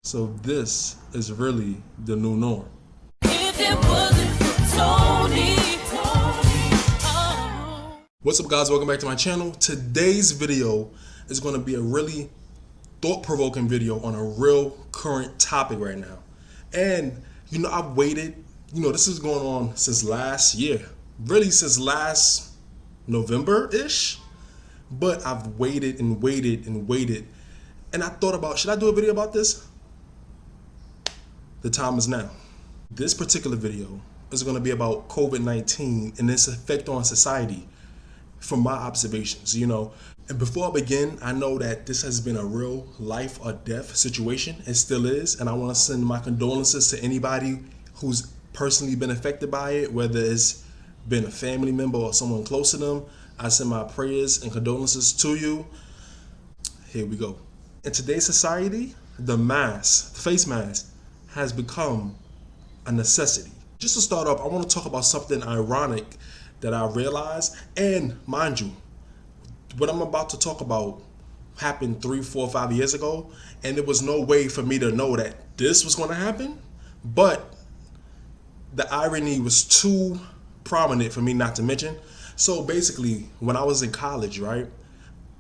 So this is really the new norm. If it wasn't for Tony. What's up, guys? Welcome back to my channel. Today's video is going to be a really thought-provoking video on a real current topic right now. And I've waited, this is going on since last year, really since last November-ish. But I've waited and waited and waited. And I thought about, should I do a video about this? The time is now. This particular video is going to be about COVID-19 and its effect on society from my observations, And before I begin, I know that this has been a real life or death situation. It still is. And I want to send my condolences to anybody who's personally been affected by it, whether it's been a family member or someone close to them. I send my prayers and condolences to you. Here we go. In today's society, the face mask, has become a necessity. Just to start off, I want to talk about something ironic that I realized. And mind you, what I'm about to talk about happened 3, 4, 5 years ago, and there was no way for me to know that this was going to happen. But the irony was too prominent for me not to mention. So basically, when I was in college, right,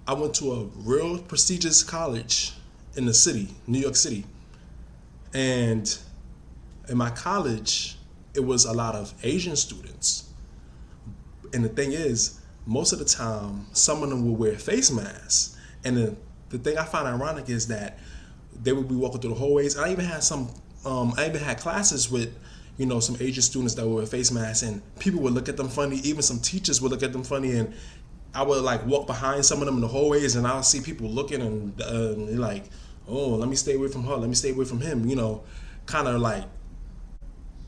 I went to a real prestigious college in the city, New York City. And in my college, it was a lot of Asian students. And the thing is, most of the time, some of them would wear face masks. And the thing I find ironic is that they would be walking through the hallways. I even had classes with, some Asian students that would wear face masks, and people would look at them funny. Even some teachers would look at them funny, and I would walk behind some of them in the hallways, and I'll see people looking and they're like, oh, let me stay away from her, let me stay away from him, kind of like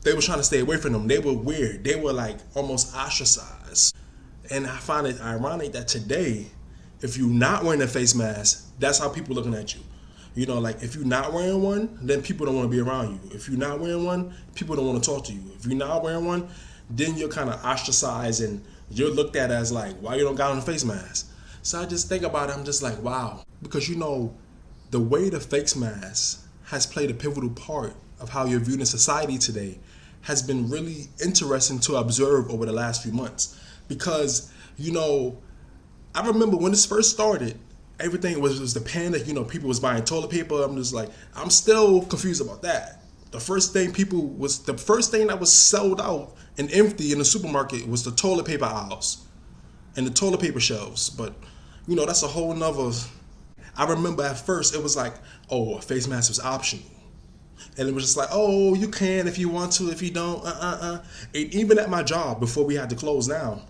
they were trying to stay away from them. They were weird. They were almost ostracized. And I find it ironic that today, if you're not wearing a face mask, that's how people looking at you. If you're not wearing one, then people don't want to be around you. If you're not wearing one, people don't want to talk to you. If you're not wearing one, then you're kind of ostracized and you're looked at as why you don't got on a face mask? So I just think about it, I'm just like, wow. Because the way the face mask has played a pivotal part of how you're viewed in society today has been really interesting to observe over the last few months. Because, I remember when this first started, everything was the panic, people was buying toilet paper. I'm just I'm still confused about that. The first thing that was sold out and empty in the supermarket was the toilet paper aisles and the toilet paper shelves. But, that's a whole nother. I remember at first it was a face mask was optional. And it was just oh, you can if you want to, if you don't, And even at my job, before we had to close down,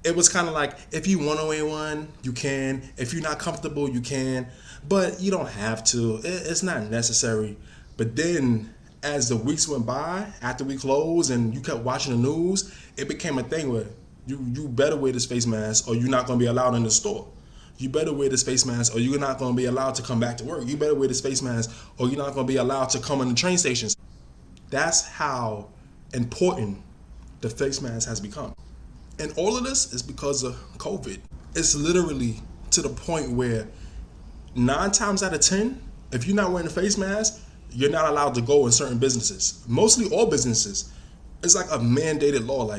it was kind of if you want to wear one, you can. If you're not comfortable, you can. But you don't have to. It's not necessary. But then, as the weeks went by, after we closed and you kept watching the news, it became a thing where you better wear this face mask or you're not going to be allowed in the store. You better wear this face mask or you're not going to be allowed to come back to work. You better wear this face mask or you're not going to be allowed to come in the train stations. That's how important the face mask has become. And all of this is because of COVID. It's literally to the point where 9 times out of 10, if you're not wearing a face mask, you're not allowed to go in certain businesses. Mostly all businesses. It's a mandated law,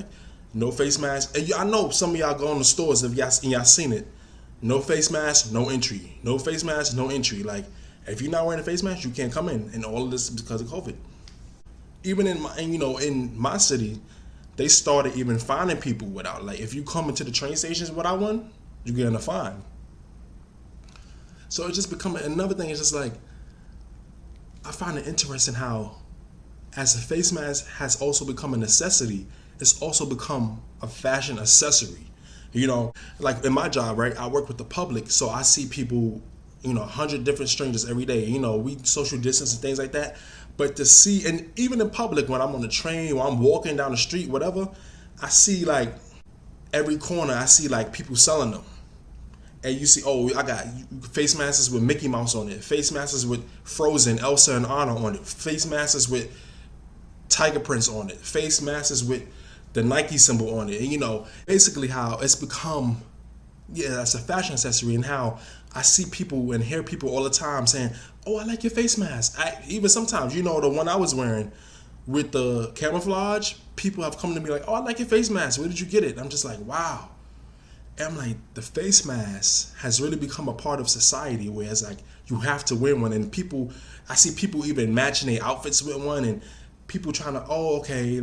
no face mask. And I know some of y'all go in the stores if y'all seen it. No face mask, no entry. No face mask, no entry. If you're not wearing a face mask, you can't come in. And all of this is because of COVID. Even in my city, they started even finding people without. If you come into the train stations without one, you're getting a fine. So it's just becoming another thing. It's just I find it interesting how, as the face mask has also become a necessity, it's also become a fashion accessory. In my job, right, I work with the public, so I see people, 100 different strangers every day. We social distance and things like that. But to see, and even in public, when I'm on the train or I'm walking down the street, whatever, I see every corner, I see people selling them. And you see, I got face masks with Mickey Mouse on it, face masks with Frozen, Elsa and Anna on it, face masks with tiger prints on it, face masks with the Nike symbol on it. And basically how it's become, that's a fashion accessory, and how I see people and hear people all the time saying, "Oh, I like your face mask." Even sometimes, the one I was wearing with the camouflage, people have come to me like, "Oh, I like your face mask. Where did you get it?" I'm just like, wow. And I'm like, the face mask has really become a part of society where it's like you have to wear one, and I see people even matching their outfits with one, and people trying to, okay,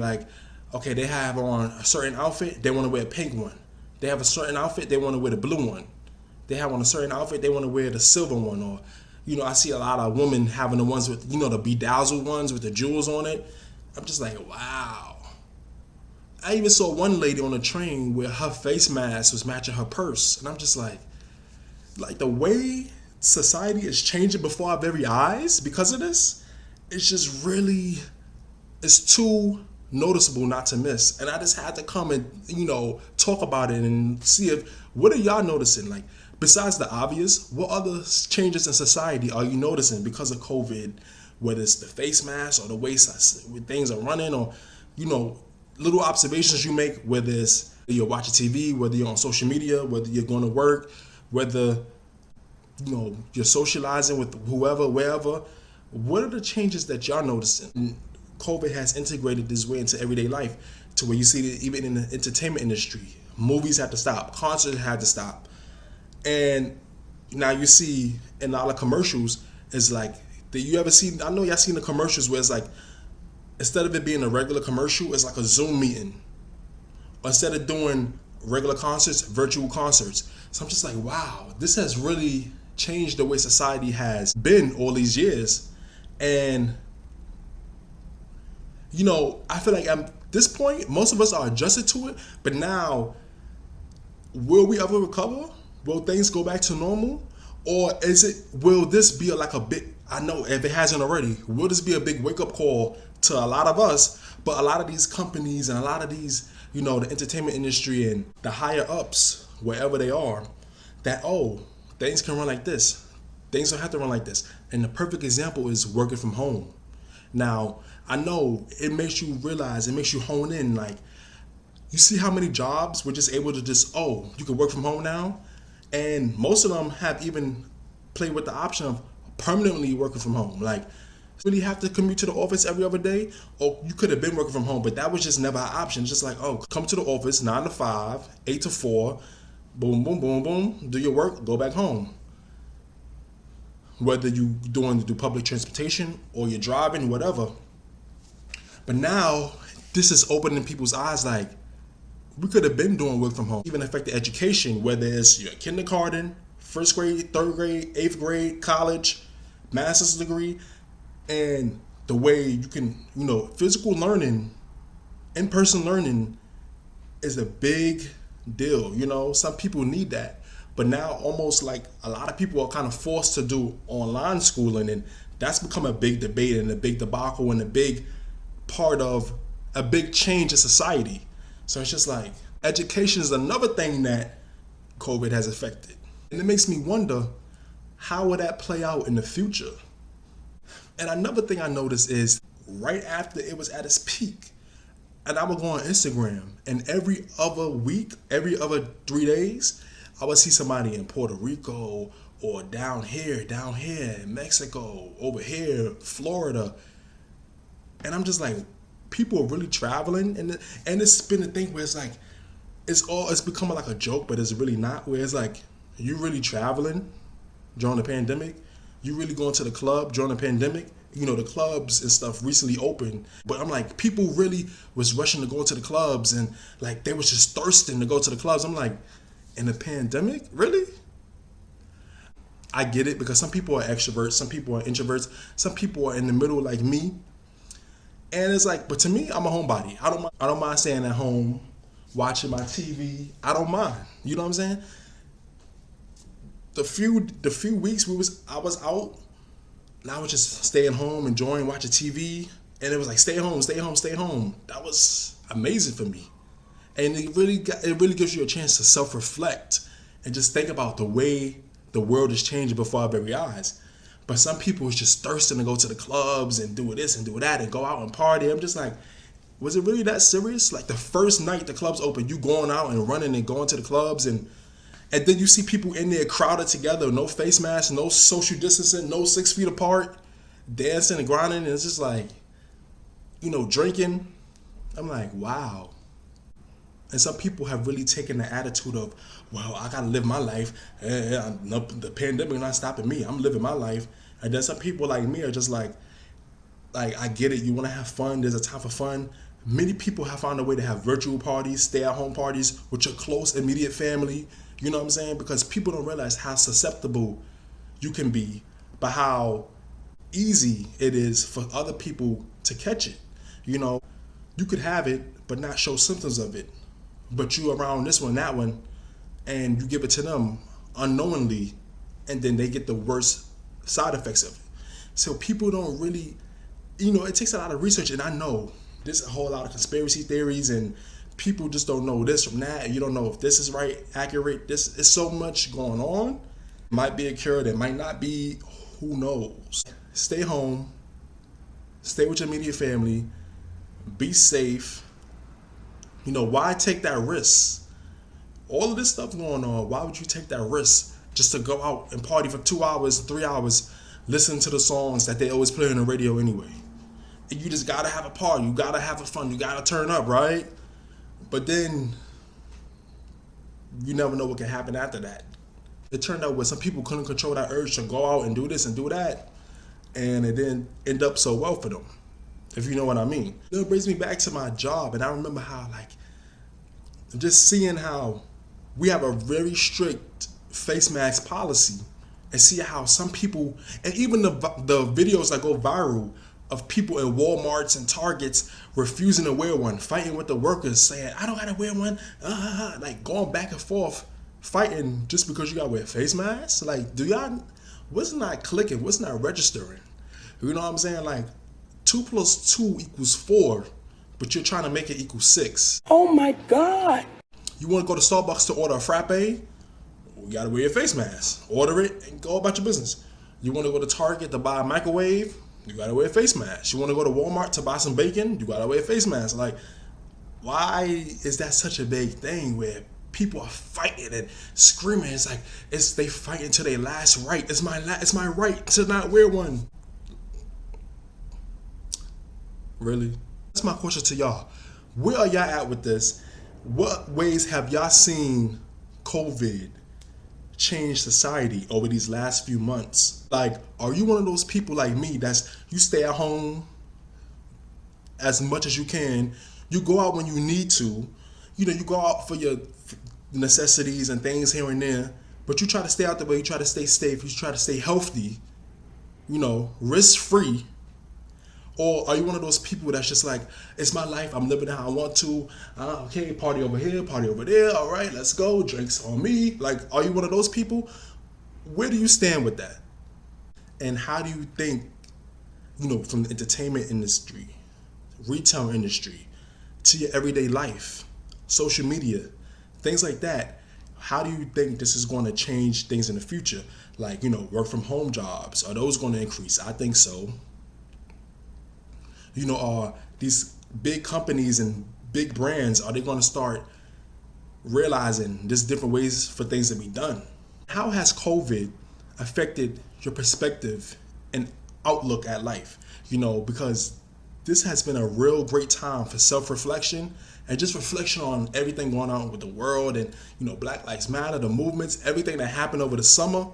they have on a certain outfit, they want to wear a pink one. They have a certain outfit, they want to wear the blue one. They have on a certain outfit, they want to wear the silver one, or I see a lot of women having the ones with the bedazzled ones with the jewels on it. I'm just like, wow. I even saw one lady on a train where her face mask was matching her purse, and I'm just like the way society is changing before our very eyes because of this, it's just really, it's too noticeable not to miss. And I just had to come and talk about it and see what are y'all noticing, like besides the obvious, what other changes in society are you noticing because of COVID, whether it's the face mask or the way things are running, or little observations you make, whether it's you're watching TV, whether you're on social media, whether you're going to work, whether you're socializing with whoever, wherever. What are the changes that y'all noticing? COVID has integrated this way into everyday life to where you see it even in the entertainment industry. Movies had to stop, concerts had to stop, and now you see in a lot of commercials, it's like, did you ever see? I know y'all seen the commercials where it's like, instead of it being a regular commercial, it's like a Zoom meeting. Or instead of doing regular concerts, virtual concerts. So I'm just like, wow, this has really changed the way society has been all these years. And, I feel like at this point, most of us are adjusted to it. But now, will we ever recover? Will things go back to normal? Or will this be like a big, I know if it hasn't already, will this be a big wake up call to a lot of us, but a lot of these companies and a lot of these, the entertainment industry and the higher ups, wherever they are, that, things can run like this. Things don't have to run like this. And the perfect example is working from home. Now, I know it makes you realize, it makes you hone in, like, you see how many jobs we're just able to you can work from home now? And most of them have even played with the option of permanently working from home. Like, really have to commute to the office every other day, or you could have been working from home, but that was just never an option. It's just like, come to the office 9 to 5, 8 to 4, boom, boom, boom, boom, do your work, go back home. Whether you do public transportation or you're driving, whatever. But now this is opening people's eyes, like, we could have been doing work from home. Even affect the education, whether it's your kindergarten, first grade, third grade, eighth grade, college, master's degree, and the way you can, physical learning, in-person learning is a big deal. Some people need that. But now almost like a lot of people are kind of forced to do online schooling, and that's become a big debate and a big debacle and a big part of a big change in society. So it's just like, education is another thing that COVID has affected. And it makes me wonder, how will that play out in the future? And another thing I noticed is right after it was at its peak, and I would go on Instagram, and every other week, every other 3 days, I would see somebody in Puerto Rico or down here in Mexico, over here, Florida. And I'm just like, people are really traveling, and it's been a thing where it's like, it's becoming like a joke, but it's really not, where it's like, you really traveling during the pandemic? You really going to the club during the pandemic? The clubs and stuff recently opened, but I'm like, people really was rushing to go to the clubs, and like they was just thirsting to go to the clubs. I'm like, in the pandemic, really? I get it, because some people are extroverts, some people are introverts, some people are in the middle like me. And it's like, but to me, I'm a homebody. I don't mind staying at home, watching my TV. I don't mind. You know what I'm saying? The few weeks I was out, and I was just staying home, enjoying watching TV, and it was like, stay home, stay home, stay home. That was amazing for me. And it really gives you a chance to self-reflect and just think about the way the world is changing before our very eyes. But some people is just thirsting to go to the clubs and do this and do that and go out and party. I'm just like, was it really that serious? Like, the first night the clubs open, you going out and running and going to the clubs, and And then you see people in there crowded together, no face masks, no social distancing, no 6 feet apart, dancing and grinding. And it's just like, drinking. I'm like, wow. And some people have really taken the attitude of, well, I gotta live my life. The pandemic not stopping me. I'm living my life. And then some people like me are just like I get it. You want to have fun. There's a time for fun. Many people have found a way to have virtual parties, stay-at-home parties with your close, immediate family. You know what I'm saying? Because people don't realize how susceptible you can be, by how easy it is for other people to catch it. You could have it but not show symptoms of it, but you around this one, that one, and you give it to them unknowingly, and then they get the worst side effects of it. So people don't really, it takes a lot of research, and I know there's a whole lot of conspiracy theories, and people just don't know this from that. You don't know if this is right, accurate. This is so much going on. Might be a cure, there might not be. Who knows? Stay home. Stay with your immediate family. Be safe. Why take that risk? All of this stuff going on, why would you take that risk just to go out and party for 2 hours, 3 hours, listen to the songs that they always play on the radio anyway? And you just gotta have a party, you gotta have a fun, you gotta turn up, right? But then you never know what can happen after that. It turned out where some people couldn't control that urge to go out and do this and do that, and it didn't end up so well for them, if you know what I mean. It brings me back to my job, and I remember how, just seeing how we have a very strict face mask policy, and see how some people, and even the videos that go viral of people in Walmarts and Targets refusing to wear one, fighting with the workers, saying, I don't gotta wear one, going back and forth, fighting just because you gotta wear face masks. What's not clicking? What's not registering? You know what I'm saying? 2 + 2 = 4, but you're trying to make it equal 6. Oh my God. You want to go to Starbucks to order a frappe? You gotta wear your face mask. Order it and go about your business. You want to go to Target to buy a microwave? You gotta wear a face mask. You want to go to Walmart to buy some bacon? You gotta wear a face mask. Why is that such a big thing where people are fighting and screaming? It's they fighting to their last right. It's my right to not wear one. Really? That's my question to y'all. Where are y'all at with this? What ways have y'all seen COVID change society over these last few months? Are you one of those people like me you stay at home as much as you can? You go out when you need to. You go out for your necessities and things here and there, but you try to stay out the way. You try to stay safe. You try to stay healthy, risk-free. Or are you one of those people that's just it's my life, I'm living how I want to, okay, party over here, party over there, all right, let's go, drinks on me. Are you one of those people? Where do you stand with that? And how do you think, from the entertainment industry, retail industry, to your everyday life, social media, things like that, how do you think this is going to change things in the future? Work from home jobs, are those going to increase? I think so. Are these big companies and big brands, are they going to start realizing there's different ways for things to be done? How has COVID affected your perspective and outlook at life? Because this has been a real great time for self-reflection and just reflection on everything going on with the world and, Black Lives Matter, the movements, everything that happened over the summer.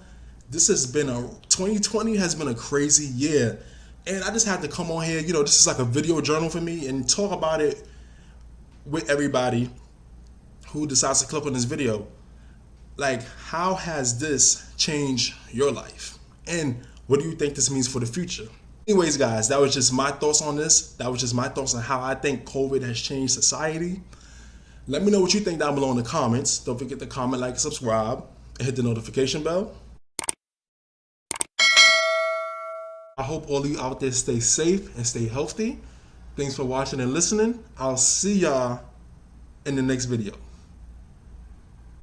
2020 has been a crazy year. And I just had to come on here, this is like a video journal for me, and talk about it with everybody who decides to click on this video. How has this changed your life? And what do you think this means for the future? Anyways, guys, that was just my thoughts on this. That was just my thoughts on how I think COVID has changed society. Let me know what you think down below in the comments. Don't forget to comment, like, subscribe, and hit the notification bell. I hope all of you out there stay safe and stay healthy. Thanks for watching and listening. I'll see y'all in the next video.